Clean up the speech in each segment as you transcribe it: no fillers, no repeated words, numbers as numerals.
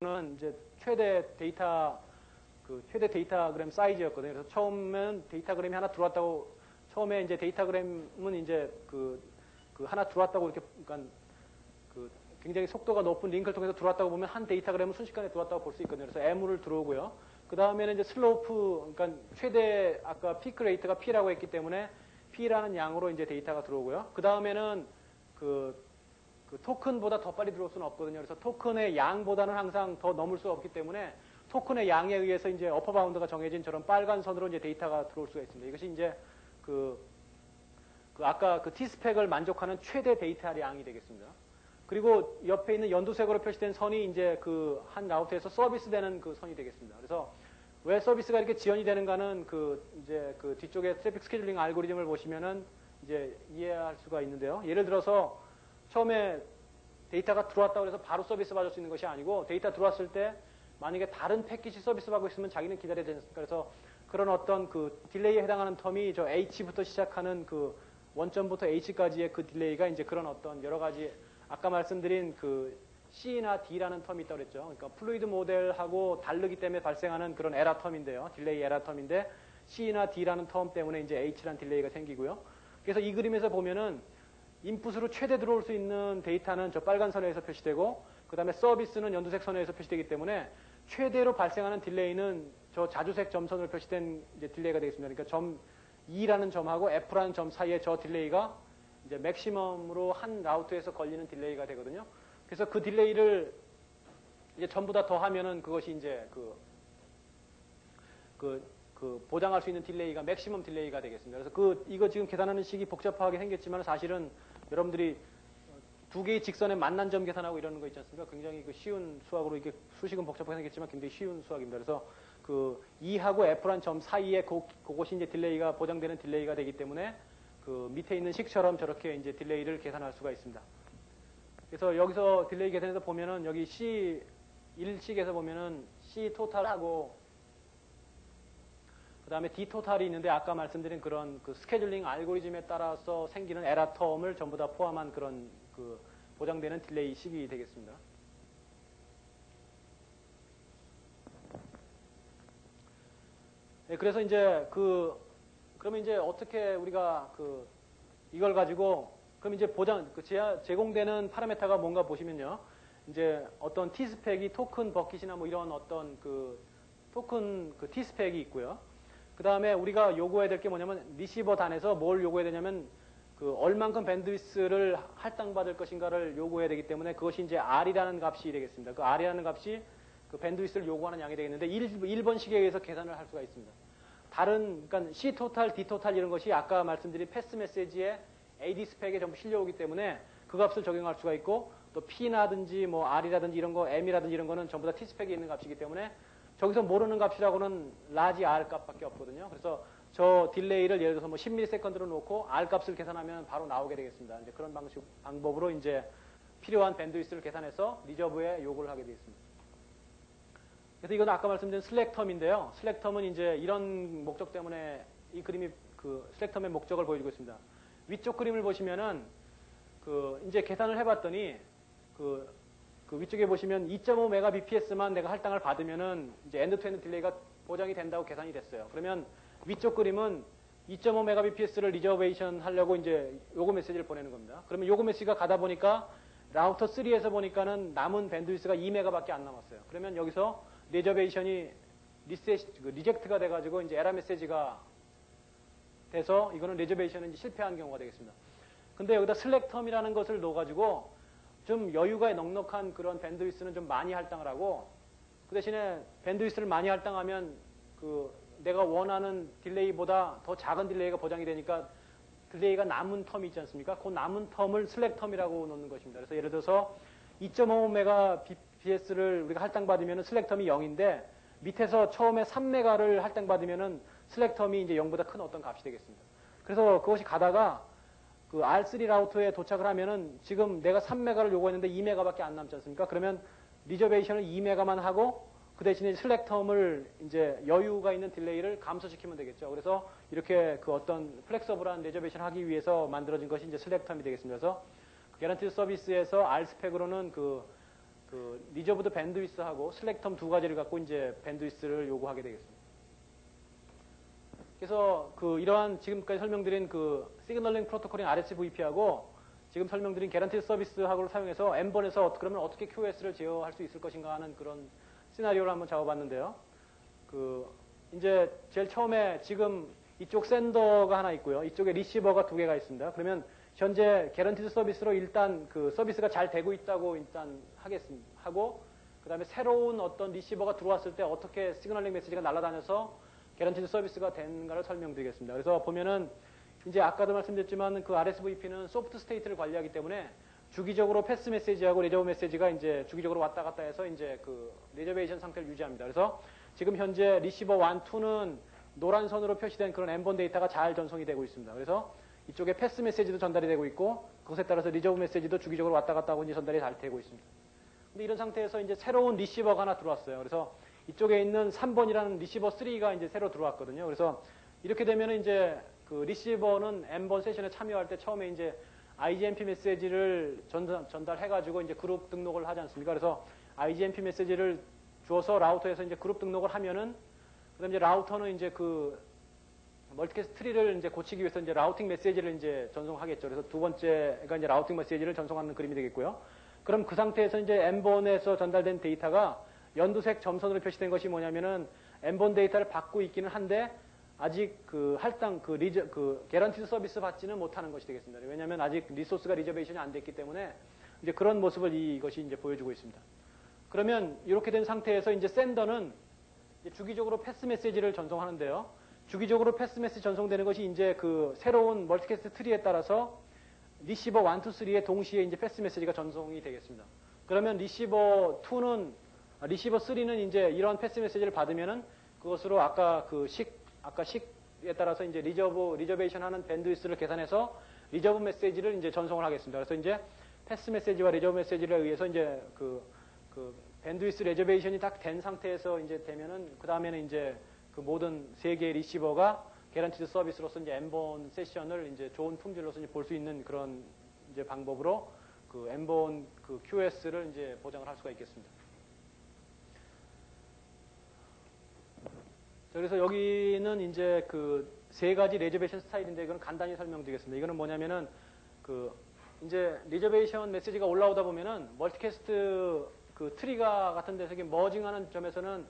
는 이제 최대 데이터그램 사이즈였거든요. 그래서 처음엔 데이터그램이 하나 들어왔다고, 처음에 이제 데이터그램은 이제 그 하나 들어왔다고 이렇게, 그러니까 그 굉장히 속도가 높은 링크를 통해서 들어왔다고 보면 한 데이터그램은 순식간에 들어왔다고 볼 수 있거든요. 그래서 M을 들어오고요. 그 다음에는 이제 슬로프, 그러니까 최대, 아까 피크 레이트가 P라고 했기 때문에 P라는 양으로 이제 데이터가 들어오고요. 그 다음에는 그 토큰보다 더 빨리 들어올 수는 없거든요. 그래서 토큰의 양보다는 항상 더 넘을 수 없기 때문에 토큰의 양에 의해서 이제 어퍼 바운드가 정해진 저런 빨간 선으로 이제 데이터가 들어올 수가 있습니다. 이것이 이제 아까 그 T스펙을 만족하는 최대 데이터 양이 되겠습니다. 그리고 옆에 있는 연두색으로 표시된 선이 이제 그 한 라우트에서 서비스되는 그 선이 되겠습니다. 그래서 왜 서비스가 이렇게 지연이 되는가는 이제 그 뒤쪽에 트래픽 스케줄링 알고리즘을 보시면은 이제 이해할 수가 있는데요. 예를 들어서 처음에 데이터가 들어왔다고 해서 바로 서비스 받을 수 있는 것이 아니고 데이터 들어왔을 때 만약에 다른 패키지 서비스 받고 있으면 자기는 기다려야 되니까 그래서 그런 어떤 그 딜레이에 해당하는 텀이 저 H부터 시작하는 그 원점부터 H까지의 그 딜레이가 이제 그런 어떤 여러 가지 아까 말씀드린 그 C나 D라는 텀이 있다고 그랬죠. 그러니까 플루이드 모델하고 다르기 때문에 발생하는 그런 에러 텀인데요. 딜레이 에러 텀인데 C나 D라는 텀 때문에 이제 H라는 딜레이가 생기고요. 그래서 이 그림에서 보면은 인풋으로 최대 들어올 수 있는 데이터는 저 빨간 선에서 표시되고 그 다음에 서비스는 연두색 선에서 표시되기 때문에 최대로 발생하는 딜레이는 저 자주색 점선으로 표시된 이제 딜레이가 되겠습니다. 그러니까 점 E라는 점하고 F라는 점 사이에 저 딜레이가 이제 맥시멈으로 한 라우트에서 걸리는 딜레이가 되거든요. 그래서 그 딜레이를 이제 전부 다 더하면은 그것이 이제 보장할 수 있는 딜레이가 맥시멈 딜레이가 되겠습니다. 그래서 이거 지금 계산하는 식이 복잡하게 생겼지만 사실은 여러분들이 두 개의 직선의 만난 점 계산하고 이러는 거 있지 않습니까? 굉장히 그 쉬운 수학으로 이게 수식은 복잡하게 생겼지만 굉장히 쉬운 수학입니다. 그래서 그 E하고 F란 점 사이에 그것이 이제 딜레이가 보장되는 딜레이가 되기 때문에 그 밑에 있는 식처럼 저렇게 이제 딜레이를 계산할 수가 있습니다. 그래서 여기서 딜레이 계산해서 보면은 여기 C1식에서 보면은 C 토탈하고 그 다음에 D 토탈이 있는데 아까 말씀드린 그런 그 스케줄링 알고리즘에 따라서 생기는 에러 텀을 전부 다 포함한 그런 그 보장되는 딜레이 식이 되겠습니다. 네, 그래서 이제 그러면 이제 어떻게 우리가 이걸 가지고 그럼 이제 제공되는 파라메타가 뭔가 보시면요. 이제 어떤 T스펙이 토큰 버킷이나 뭐 이런 어떤 토큰 T스펙이 있고요. 그 다음에 우리가 요구해야 될 게 뭐냐면 리시버 단에서 뭘 요구해야 되냐면 얼만큼 밴드위스를 할당받을 것인가를 요구해야 되기 때문에 그것이 이제 R이라는 값이 되겠습니다. 그 R이라는 값이 그 밴드위스를 요구하는 양이 되겠는데 1번식에 의해서 계산을 할 수가 있습니다. 그러니까 C 토탈, D 토탈 이런 것이 아까 말씀드린 패스 메시지의 AD 스펙에 전부 실려오기 때문에 그 값을 적용할 수가 있고 또 P라든지 뭐 R이라든지 이런 거, M이라든지 이런 거는 전부 다 T 스펙에 있는 값이기 때문에 저기서 모르는 값이라고는 라지 R 값밖에 없거든요. 그래서 저 딜레이를 예를 들어서 뭐 10ms로 놓고 R 값을 계산하면 바로 나오게 되겠습니다. 이제 그런 방법으로 이제 필요한 밴드위스를 계산해서 리저브에 요구를 하게 되겠습니다. 그래서 이건 아까 말씀드린 슬랙텀인데요. 슬랙텀은 이제 이런 목적 때문에 이 그림이 슬랙텀의 목적을 보여주고 있습니다. 위쪽 그림을 보시면은 이제 계산을 해봤더니 위쪽에 보시면 2.5 메가bps만 내가 할당을 받으면은 이제 엔드-투-엔드 딜레이가 보장이 된다고 계산이 됐어요. 그러면 위쪽 그림은 2.5 메가bps를 리저베이션 하려고 이제 요구 메시지를 보내는 겁니다. 그러면 요구 메시지가 가다 보니까 라우터 3에서 보니까는 남은 밴드위스가 2메가밖에 안 남았어요. 그러면 여기서 리저베이션이 리젝트가 돼가지고 이제 에러 메시지가 돼서 이거는 리저베이션은 이제 실패한 경우가 되겠습니다. 근데 여기다 슬랙텀이라는 것을 넣어가지고 좀 여유가 넉넉한 그런 밴드위스는 좀 많이 할당을 하고 그 대신에 밴드위스를 많이 할당하면 내가 원하는 딜레이보다 더 작은 딜레이가 보장이 되니까 딜레이가 남은 텀이 있지 않습니까? 그 남은 텀을 슬랙텀이라고 놓는 것입니다. 그래서 예를 들어서 2.5 메가bps를 우리가 할당받으면 슬랙텀이 0인데 밑에서 처음에 3메가를 할당받으면 슬랙텀이 이제 0보다 큰 어떤 값이 되겠습니다. 그래서 그것이 가다가 R3 라우터에 도착을 하면은 지금 내가 3메가를 요구했는데 2메가밖에 안 남지 않습니까? 그러면 리저베이션을 2메가만 하고 그 대신에 슬랙텀을 이제 여유가 있는 딜레이를 감소시키면 되겠죠. 그래서 이렇게 어떤 플렉서블한 리저베이션 하기 위해서 만들어진 것이 이제 슬랙텀이 되겠습니다. 그래서 개런티드 서비스에서 R 스펙으로는 그 리저브드 밴드위스하고 슬랙텀 두 가지를 갖고 이제 밴드위스를 요구하게 되겠습니다. 그래서 그 이러한 지금까지 설명드린 그 시그널링 프로토콜인 RSVP하고 지금 설명드린 개런티드 서비스하고를 사용해서 M번에서 그러면 어떻게 QoS를 제어할 수 있을 것인가 하는 그런 시나리오를 한번 잡아봤는데요. 그 이제 제일 처음에 지금 이쪽 샌더가 하나 있고요. 이쪽에 리시버가 두 개가 있습니다. 그러면 현재 개런티드 서비스로 일단 그 서비스가 잘 되고 있다고 일단 하고 그 다음에 새로운 어떤 리시버가 들어왔을 때 어떻게 시그널링 메시지가 날아다녀서 개런티드 서비스가 되는가를 설명드리겠습니다. 그래서 보면은 이제 아까도 말씀드렸지만 그 RSVP는 소프트 스테이트를 관리하기 때문에 주기적으로 패스 메시지하고 리저브 메시지가 이제 주기적으로 왔다 갔다 해서 이제 그 리저베이션 상태를 유지합니다. 그래서 지금 현재 리시버 1, 2는 노란 선으로 표시된 그런 M번 데이터가 잘 전송이 되고 있습니다. 그래서 이쪽에 패스 메시지도 전달이 되고 있고 그것에 따라서 리저브 메시지도 주기적으로 왔다 갔다 하고 이제 전달이 잘 되고 있습니다. 근데 이런 상태에서 이제 새로운 리시버가 하나 들어왔어요. 그래서 이쪽에 있는 3번이라는 리시버 3가 이제 새로 들어왔거든요. 그래서 이렇게 되면 이제 그 리시버는 M번 세션에 참여할 때 처음에 이제 IGMP 메시지를 전달해가지고 이제 그룹 등록을 하지 않습니까? 그래서 IGMP 메시지를 주어서 라우터에서 이제 그룹 등록을 하면은 그다음 이제 라우터는 이제 그 멀티캐스트 트리를 이제 고치기 위해서 이제 라우팅 메시지를 이제 전송하겠죠. 그래서 두 번째가 이제 라우팅 메시지를 전송하는 그림이 되겠고요. 그럼 그 상태에서 이제 M번에서 전달된 데이터가 연두색 점선으로 표시된 것이 뭐냐면은 M번 데이터를 받고 있기는 한데 아직 그 할당 그 개런티드 서비스 받지는 못하는 것이 되겠습니다. 왜냐하면 아직 리소스가 리저베이션이 안 됐기 때문에 이제 그런 모습을 이것이 이제 보여주고 있습니다. 그러면 이렇게 된 상태에서 이제 샌더는 이제 주기적으로 패스 메시지를 전송하는데요. 주기적으로 패스 메시지 전송되는 것이 이제 그 새로운 멀티캐스트 트리에 따라서 리시버 1, 2, 3에 동시에 이제 패스 메시지가 전송이 되겠습니다. 그러면 리시버 3는 이제 이런 패스 메시지를 받으면은 그것으로 아까 식에 따라서 이제 리저베이션 하는 밴드위스를 계산해서 리저브 메시지를 이제 전송을 하겠습니다. 그래서 이제 패스 메시지와 리저브 메시지를 의해서 이제 그 밴드위스 리저베이션이 딱 된 상태에서 이제 되면은 그 다음에는 이제 그 모든 세 개의 리시버가 개런티드 서비스로서 이제 M번 세션을 이제 좋은 품질로서 이제 볼 수 있는 그런 이제 방법으로 그 M번 그 QoS를 이제 보장을 할 수가 있겠습니다. 그래서 여기는 이제 그 세 가지 리저베이션 스타일인데 이거는 간단히 설명드리겠습니다. 이거는 뭐냐면은 그 이제 리저베이션 메시지가 올라오다 보면은 멀티캐스트 그 트리가 같은 데서 이렇게 머징하는 점에서는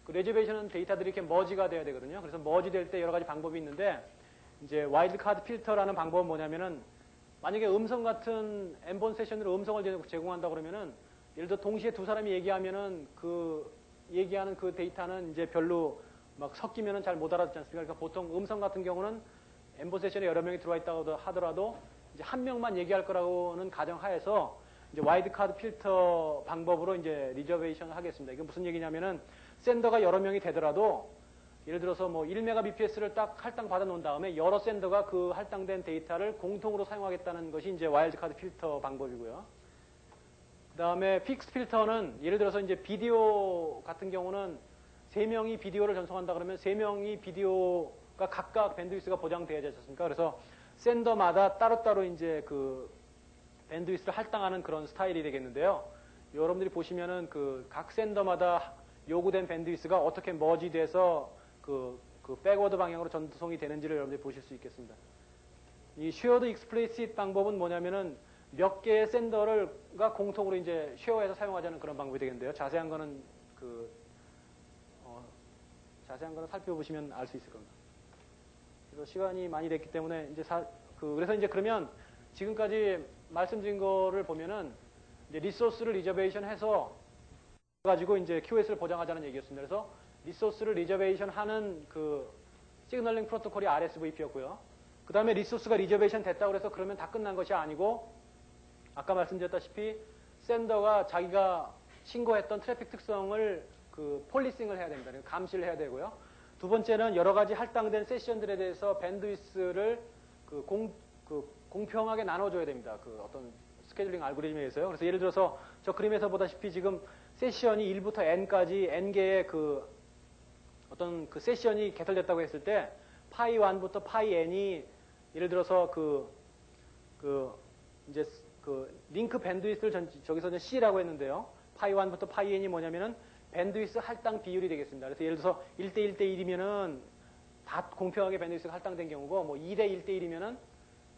그 리저베이션 데이터들이 이렇게 머지가 돼야 되거든요. 그래서 머지 될 때 여러 가지 방법이 있는데 이제 와일드 카드 필터라는 방법은 뭐냐면은 만약에 음성 같은 M번 세션으로 음성을 제공한다 그러면은 예를 들어 동시에 두 사람이 얘기하면은 그 얘기하는 그 데이터는 이제 별로 막 섞이면은 잘 못 알아듣지 않습니까? 그러니까 보통 음성 같은 경우는 M번 세션에 여러 명이 들어와 있다고 하더라도 이제 한 명만 얘기할 거라고는 가정하에서 이제 와이드 카드 필터 방법으로 이제 리저베이션을 하겠습니다. 이게 무슨 얘기냐면은 샌더가 여러 명이 되더라도 예를 들어서 뭐 1Mbps를 딱 할당 받아 놓은 다음에 여러 샌더가 그 할당된 데이터를 공통으로 사용하겠다는 것이 이제 와일드 카드 필터 방법이고요. 그 다음에 픽스 필터는 예를 들어서 이제 비디오 같은 경우는 3명이 비디오를 전송한다 그러면 3명이 비디오가 각각 밴드위스가 보장돼야 되지 않습니까? 그래서 샌더마다 따로따로 이제 그 밴드위스를 할당하는 그런 스타일이 되겠는데요. 여러분들이 보시면은 그 각 샌더마다 요구된 밴드위스가 어떻게 머지돼서 그 백워드 방향으로 전송이 되는지를 여러분들이 보실 수 있겠습니다. 이 쉐어드 익스플리시트 방법은 뭐냐면은 몇 개의 샌더가 공통으로 이제 쉐어해서 사용하자는 그런 방법이 되겠는데요. 자세한 거는 살펴보시면 알 수 있을 겁니다. 그래서 시간이 많이 됐기 때문에 이제 그래서 이제 그러면 지금까지 말씀드린 거를 보면은 이제 리소스를 리저베이션 해서 가지고 이제 QoS를 보장하자는 얘기였습니다. 그래서 리소스를 리저베이션 하는 그 시그널링 프로토콜이 RSVP였고요. 그 다음에 리소스가 리저베이션 됐다고 해서 그러면 다 끝난 것이 아니고 아까 말씀드렸다시피 샌더가 자기가 신고했던 트래픽 특성을 그 폴리싱을 해야 됩니다. 감시를 해야 되고요. 두 번째는 여러 가지 할당된 세션들에 대해서 밴드위스를 공평하게 나눠줘야 됩니다. 그 어떤 스케줄링 알고리즘에 의해서요. 그래서 예를 들어서 저 그림에서 보다시피 지금 세션이 1부터 n까지 n개의 그 어떤 그 세션이 개설됐다고 했을 때 파이 1부터 파이 n이 예를 들어서 이제 그 링크 밴드위스를 저기서 이제 C라고 했는데요. 파이 1부터 파이 n이 뭐냐면은 밴드위스 할당 비율이 되겠습니다. 그래서 예를 들어서 1대 1대 1이면은 다 공평하게 밴드위스가 할당된 경우고, 뭐 2대 1대 1이면은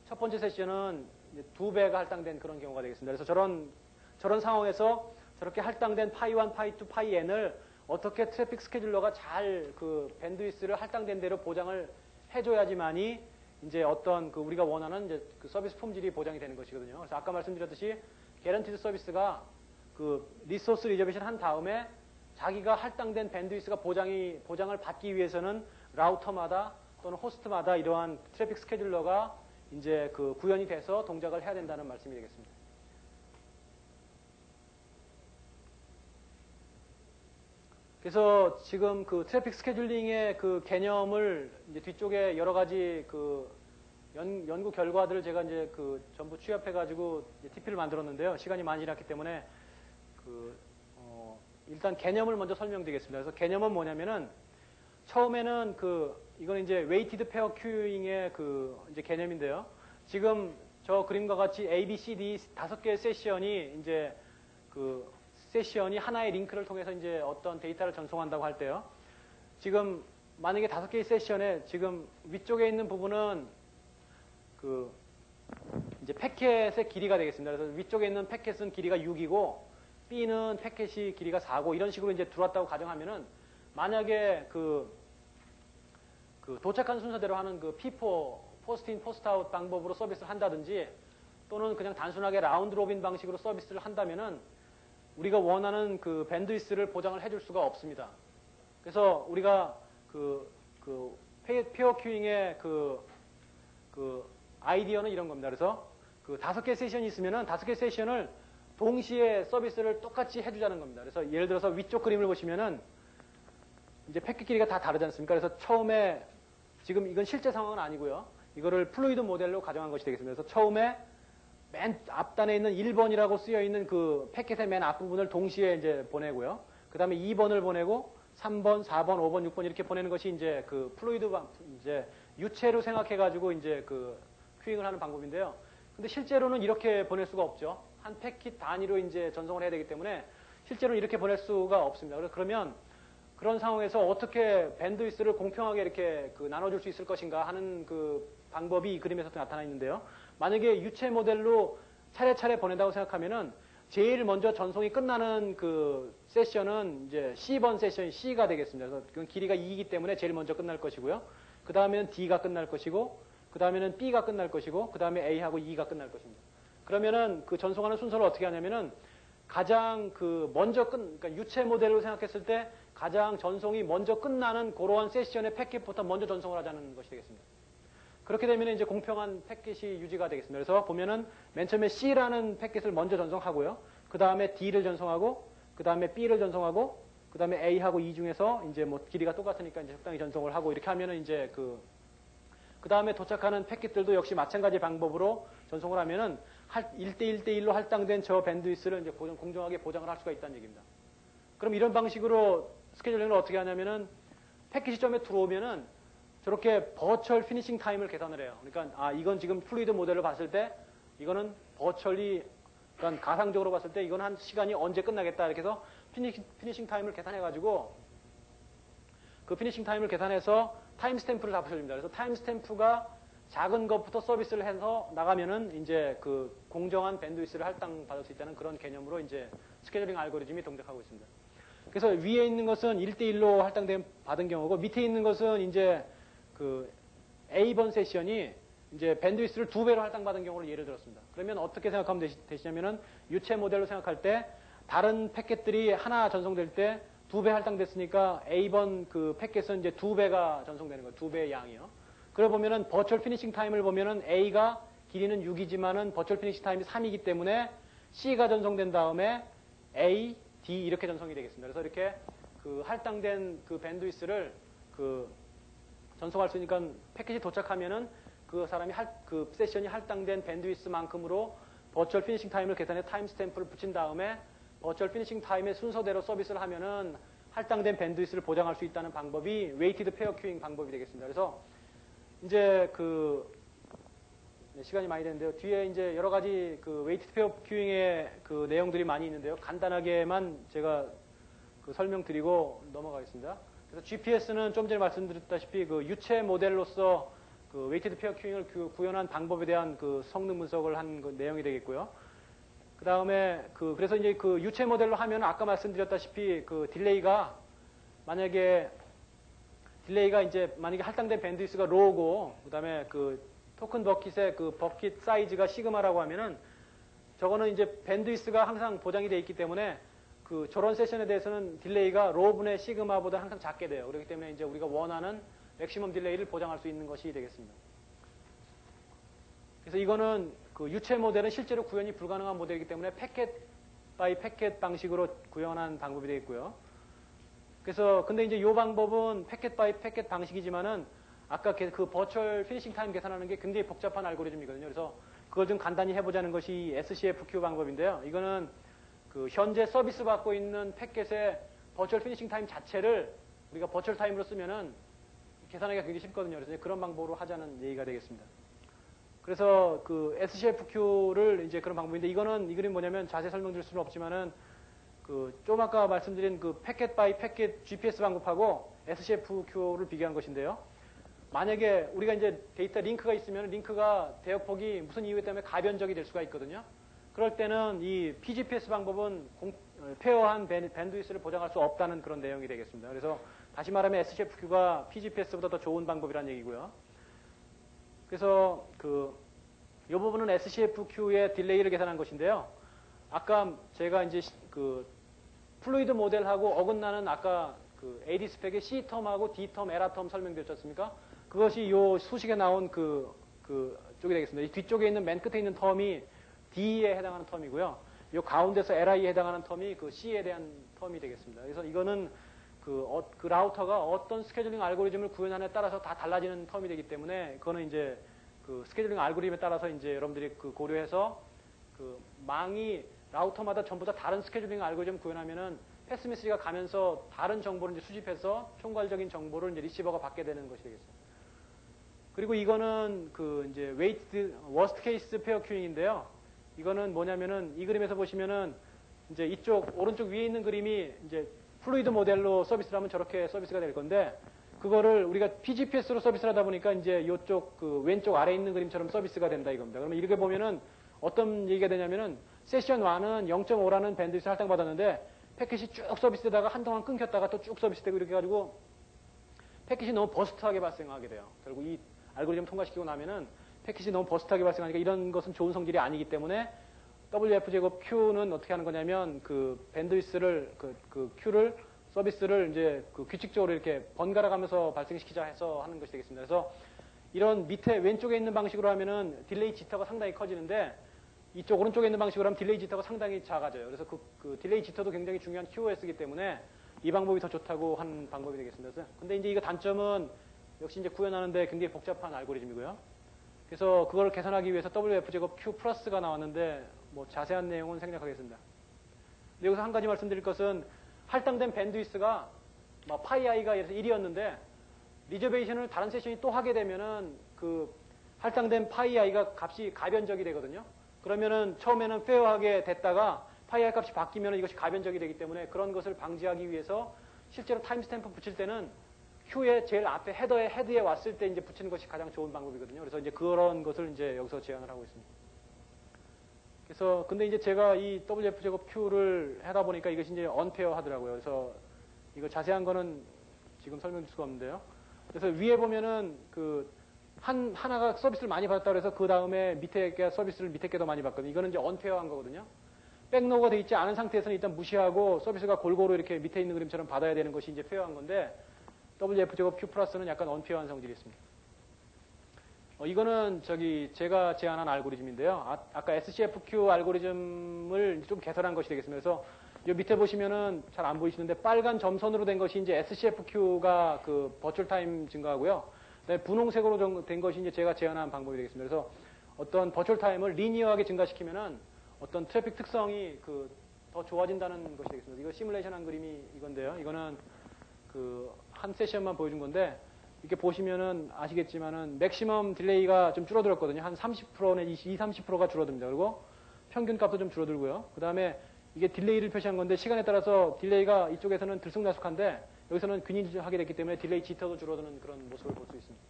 첫 번째 세션은 이제 2배가 할당된 그런 경우가 되겠습니다. 그래서 저런 상황에서 저렇게 할당된 파이 1, 파이 2, 파이 n을 어떻게 트래픽 스케줄러가 잘 그 밴드위스를 할당된 대로 보장을 해줘야지만이 이제 어떤 그 우리가 원하는 이제 그 서비스 품질이 보장이 되는 것이거든요. 그래서 아까 말씀드렸듯이 개런티드 서비스가 그 리소스 리저베이션 한 다음에 자기가 할당된 밴드위스가 보장을 받기 위해서는 라우터마다 또는 호스트마다 이러한 트래픽 스케줄러가 이제 그 구현이 돼서 동작을 해야 된다는 말씀이 되겠습니다. 그래서 지금 그 트래픽 스케줄링의 그 개념을 이제 뒤쪽에 여러 가지 그 연구 결과들을 제가 이제 그 전부 취합해가지고 TP를 만들었는데요. 시간이 많이 지났기 때문에 일단 개념을 먼저 설명드리겠습니다. 그래서 개념은 뭐냐면은 처음에는 이건 이제 웨이티드 페어 큐잉의 이제 개념인데요. 지금 저 그림과 같이 A, B, C, D 5개의 세션이 이제 세션이 하나의 링크를 통해서 이제 어떤 데이터를 전송한다고 할 때요. 지금 만약에 5개의 세션에 지금 위쪽에 있는 부분은 이제 패켓의 길이가 되겠습니다. 그래서 위쪽에 있는 패켓은 길이가 6이고 B는 패켓이 길이가 4고 이런 식으로 이제 들어왔다고 가정하면은 만약에 도착한 순서대로 하는 P4 포스트인 포스트아웃 방법으로 서비스를 한다든지 또는 그냥 단순하게 라운드 로빈 방식으로 서비스를 한다면은 우리가 원하는 밴드위스를 보장을 해줄 수가 없습니다. 그래서 우리가 페어 큐잉의 아이디어는 이런 겁니다. 그래서 5개 세션이 있으면은 5개 세션을 동시에 서비스를 똑같이 해주자는 겁니다. 그래서 예를 들어서 위쪽 그림을 보시면은 이제 패킷 길이가 다 다르지 않습니까? 그래서 처음에 지금 이건 실제 상황은 아니고요. 이거를 플루이드 모델로 가정한 것이 되겠습니다. 그래서 처음에 맨 앞단에 있는 1번이라고 쓰여 있는 그 패킷의 맨 앞부분을 동시에 이제 보내고요. 그 다음에 2번을 보내고 3번, 4번, 5번, 6번 이렇게 보내는 것이 이제 플루이드 이제 유체로 생각해가지고 이제 큐잉을 하는 방법인데요. 근데 실제로는 이렇게 보낼 수가 없죠. 한 패킷 단위로 이제 전송을 해야 되기 때문에 실제로는 이렇게 보낼 수가 없습니다. 그러면 그런 상황에서 어떻게 밴드위스를 공평하게 이렇게 나눠줄 수 있을 것인가 하는 방법이 이 그림에서도 나타나 있는데요. 만약에 유체 모델로 차례차례 보낸다고 생각하면은 제일 먼저 전송이 끝나는 세션은 이제 C번 세션이 C가 되겠습니다. 그래서 그건 길이가 2이기 때문에 제일 먼저 끝날 것이고요. 그 다음에는 D가 끝날 것이고, 그 다음에는 B가 끝날 것이고, 그 다음에 A하고 E가 끝날 것입니다. 그러면은 전송하는 순서를 어떻게 하냐면은 가장 그러니까 유체 모델로 생각했을 때 가장 전송이 먼저 끝나는 그러한 세션의 패킷부터 먼저 전송을 하자는 것이 되겠습니다. 그렇게 되면 이제 공평한 패킷이 유지가 되겠습니다. 그래서 보면은 맨 처음에 C라는 패킷을 먼저 전송하고요. 그 다음에 D를 전송하고, 그 다음에 B를 전송하고, 그 다음에 A하고 E 중에서 이제 뭐 길이가 똑같으니까 이제 적당히 전송을 하고 이렇게 하면은 이제 그 다음에 도착하는 패킷들도 역시 마찬가지 방법으로 전송을 하면은 1대 1대1로 할당된 저 밴드위스를 이제 공정하게 보장을 할 수가 있다는 얘기입니다. 그럼 이런 방식으로 스케줄링을 어떻게 하냐면은 패킷 시점에 들어오면은 저렇게 버추얼 피니싱 타임을 계산을 해요. 그러니까 이건 지금 플루이드 모델을 봤을 때 이거는 버추얼리 그러니까 가상적으로 봤을 때 이건 한 시간이 언제 끝나겠다 이렇게 해서 피니싱 타임을 계산해 가지고 그 피니싱 타임을 계산해서 타임 스탬프를 잡으셔줍니다. 그래서 타임 스탬프가 작은 것부터 서비스를 해서 나가면은 이제 공정한 밴드위스를 할당받을 수 있다는 그런 개념으로 이제 스케줄링 알고리즘이 동작하고 있습니다. 그래서 위에 있는 것은 1대1로 받은 경우고 밑에 있는 것은 이제 A번 세션이 이제 밴드위스를 2배로 할당받은 경우를 예를 들었습니다. 그러면 어떻게 생각하면 되시냐면은 유체 모델로 생각할 때 다른 패킷들이 하나 전송될 때 2배 할당됐으니까 A번 패킷은 이제 2배가 전송되는 거예요. 2배의 양이요. 그러고 보면은 버추얼 피니싱 타임을 보면은 A가 길이는 6이지만은 버추얼 피니싱 타임이 3이기 때문에 C가 전송된 다음에 A, D 이렇게 전송이 되겠습니다. 그래서 이렇게 할당된 밴드위스를 전송할 수 있으니까 패킷이 도착하면은 그 사람이 세션이 할당된 밴드위스만큼으로 버추얼 피니싱 타임을 계산해 타임 스탬프를 붙인 다음에 버추얼 피니싱 타임의 순서대로 서비스를 하면은 할당된 밴드위스를 보장할 수 있다는 방법이 웨이티드 페어 큐잉 방법이 되겠습니다. 그래서 이제 네, 시간이 많이 됐는데요. 뒤에 이제 여러 가지 그 웨이티드 페어 큐잉의 그 내용들이 많이 있는데요. 간단하게만 제가 그 설명드리고 넘어가겠습니다. 그래서 GPS는 좀 전에 말씀드렸다시피 그 유체 모델로서 그 웨이티드 페어 큐잉을 구현한 방법에 대한 그 성능 분석을 한 그 내용이 되겠고요. 그 다음에 그래서 이제 그 유체 모델로 하면 아까 말씀드렸다시피 그 딜레이가 만약에 할당된 밴드위스가 로우고 그 다음에 그 토큰 버킷의 그 버킷 사이즈가 시그마라고 하면은 저거는 이제 밴드위스가 항상 보장이 되어 있기 때문에 그 저런 세션에 대해서는 딜레이가 로우분의 시그마보다 항상 작게 돼요. 그렇기 때문에 이제 우리가 원하는 맥시멈 딜레이를 보장할 수 있는 것이 되겠습니다. 그래서 이거는 그 유체 모델은 실제로 구현이 불가능한 모델이기 때문에 패켓 바이 패켓 방식으로 구현한 방법이 되겠고요. 그래서 근데 이제 이 방법은 패켓 바이 패켓 방식이지만은 아까 그 버추얼 피니싱 타임 계산하는 게 굉장히 복잡한 알고리즘이거든요. 그래서 그걸 좀 간단히 해보자는 것이 SCFQ 방법인데요. 이거는 그 현재 서비스 받고 있는 패켓의 버추얼 피니싱 타임 자체를 우리가 버추얼 타임으로 쓰면은 계산하기가 굉장히 쉽거든요. 그래서 그런 방법으로 하자는 얘기가 되겠습니다. 그래서 그 SCFQ를 이제 그런 방법인데 이거는 이 그림 뭐냐면 자세히 설명드릴 수는 없지만은 그 좀 아까 말씀드린 그 패켓 바이 패켓 GPS 방법하고 SCFQ를 비교한 것인데요. 만약에 우리가 이제 데이터 링크가 있으면 링크가 대역폭이 무슨 이유 때문에 가변적이 될 수가 있거든요. 그럴 때는 이 PGPS 방법은 페어한 밴드위스를 보장할 수 없다는 그런 내용이 되겠습니다. 그래서 다시 말하면 SCFQ가 PGPS보다 더 좋은 방법이라는 얘기고요. 그래서 이 부분은 SCFQ의 딜레이를 계산한 것인데요. 아까 제가 이제 그 플루이드 모델하고 어긋나는 아까 그 AD 스펙의 C 텀하고 D 텀, 에라 텀 설명드렸지 않습니까? 그것이 이 수식에 나온 쪽이 되겠습니다. 이 뒤쪽에 있는 맨 끝에 있는 텀이 D에 해당하는 텀이고요. 이 가운데서 LI에 해당하는 텀이 그 C에 대한 텀이 되겠습니다. 그래서 이거는 그 라우터가 어떤 스케줄링 알고리즘을 구현하냐에 따라서 다 달라지는 텀이 되기 때문에 그거는 이제 그 스케줄링 알고리즘에 따라서 이제 여러분들이 그 고려해서 그 망이 라우터마다 전부 다 다른 스케줄링 알고리즘 구현하면은 패스 메시지가 가면서 다른 정보를 이제 수집해서 총괄적인 정보를 이제 리시버가 받게 되는 것이 되겠습니다. 그리고 이거는 그 이제 웨이트 워스트 케이스 페어 큐잉인데요. 이거는 뭐냐면은 이 그림에서 보시면은 이제 이쪽 오른쪽 위에 있는 그림이 이제 플루이드 모델로 서비스를 하면 저렇게 서비스가 될 건데 그거를 우리가 PGPS로 서비스를 하다 보니까 이제 이쪽 그 왼쪽 아래에 있는 그림처럼 서비스가 된다 이겁니다. 그러면 이렇게 보면은 어떤 얘기가 되냐면은 세션 1은 0.5라는 밴드위스 할당받았는데 패킷이 쭉 서비스되다가 한동안 끊겼다가 또 쭉 서비스되고 이렇게 해가지고 패킷이 너무 버스트하게 발생하게 돼요. 결국 이 알고리즘 통과시키고 나면은 패킷이 너무 버스트하게 발생하니까 이런 것은 좋은 성질이 아니기 때문에 WF 제곱 Q는 어떻게 하는 거냐면 그 밴드위스를 그 Q를 서비스를 이제 그 규칙적으로 이렇게 번갈아 가면서 발생시키자 해서 하는 것이 되겠습니다. 그래서 이런 밑에 왼쪽에 있는 방식으로 하면은 딜레이 지터가 상당히 커지는데 이쪽 오른쪽에 있는 방식으로 하면 딜레이 지터가 상당히 작아져요. 그래서 그 딜레이 지터도 굉장히 중요한 QoS이기 때문에 이 방법이 더 좋다고 한 방법이 되겠습니다. 근데 이제 이거 단점은 역시 이제 구현하는데 굉장히 복잡한 알고리즘이고요. 그래서 그걸 계산하기 위해서 WF 제곱 Q 플러스가 나왔는데 뭐 자세한 내용은 생략하겠습니다. 근데 여기서 한 가지 말씀드릴 것은 할당된 밴드위스가 뭐 파이 i가 1이었는데 리저베이션을 다른 세션이 또 하게 되면은 그 할당된 파이 i가 값이 가변적이 되거든요. 그러면은 처음에는 페어하게 됐다가 파이 i 값이 바뀌면 이것이 가변적이 되기 때문에 그런 것을 방지하기 위해서 실제로 타임스탬프 붙일 때는 Q의 제일 앞에 헤드에 왔을 때 이제 붙이는 것이 가장 좋은 방법이거든요. 그래서 이제 그런 것을 이제 여기서 제안을 하고 있습니다. 그래서 근데 이제 제가 이 WF 제곱 Q를 하다 보니까 이것이 이제 언페어 하더라고요. 그래서 이거 자세한 거는 지금 설명드릴 수가 없는데요. 그래서 위에 보면은 그 하나가 서비스를 많이 받았다 그래서 그 다음에 밑에 게 서비스를 밑에 게 더 많이 받거든요. 이거는 이제 언페어한 거거든요. 백로그가 돼 있지 않은 상태에서는 일단 무시하고 서비스가 골고루 이렇게 밑에 있는 그림처럼 받아야 되는 것이 이제 페어한 건데 WF 제곱 Q 플러스는 약간 언페어한 성질이 있습니다. 이거는 제가 제안한 알고리즘인데요. 아까 SCFQ 알고리즘을 좀 개설한 것이 되겠습니다. 그래서 이 밑에 보시면은 잘 안 보이시는데 빨간 점선으로 된 것이 이제 SCFQ가 그 버추얼 타임 증가하고요. 그다음에 분홍색으로 된 것이 이제 제가 제안한 방법이 되겠습니다. 그래서 어떤 버추얼 타임을 리니어하게 증가시키면은 어떤 트래픽 특성이 더 좋아진다는 것이 되겠습니다. 이거 시뮬레이션 한 그림이 이건데요. 이거는 한 세션만 보여준 건데 이렇게 보시면은 아시겠지만은 맥시멈 딜레이가 좀 줄어들었거든요. 한 30% 내지 20-30%가 줄어듭니다. 그리고 평균 값도 좀 줄어들고요. 그 다음에 이게 딜레이를 표시한 건데 시간에 따라서 딜레이가 이쪽에서는 들쑥날쑥한데 여기서는 균일하게 됐기 때문에 딜레이 지터도 줄어드는 그런 모습을 볼 수 있습니다.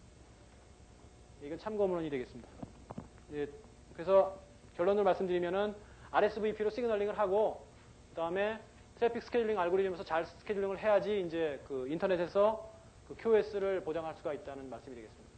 이건 참고문헌이 되겠습니다. 예, 그래서 결론을 말씀드리면은 RSVP로 시그널링을 하고 그 다음에 트래픽 스케줄링 알고리즘에서 잘 스케줄링을 해야지 이제 그 인터넷에서 그 QoS를 보장할 수가 있다는 말씀이 되겠습니다.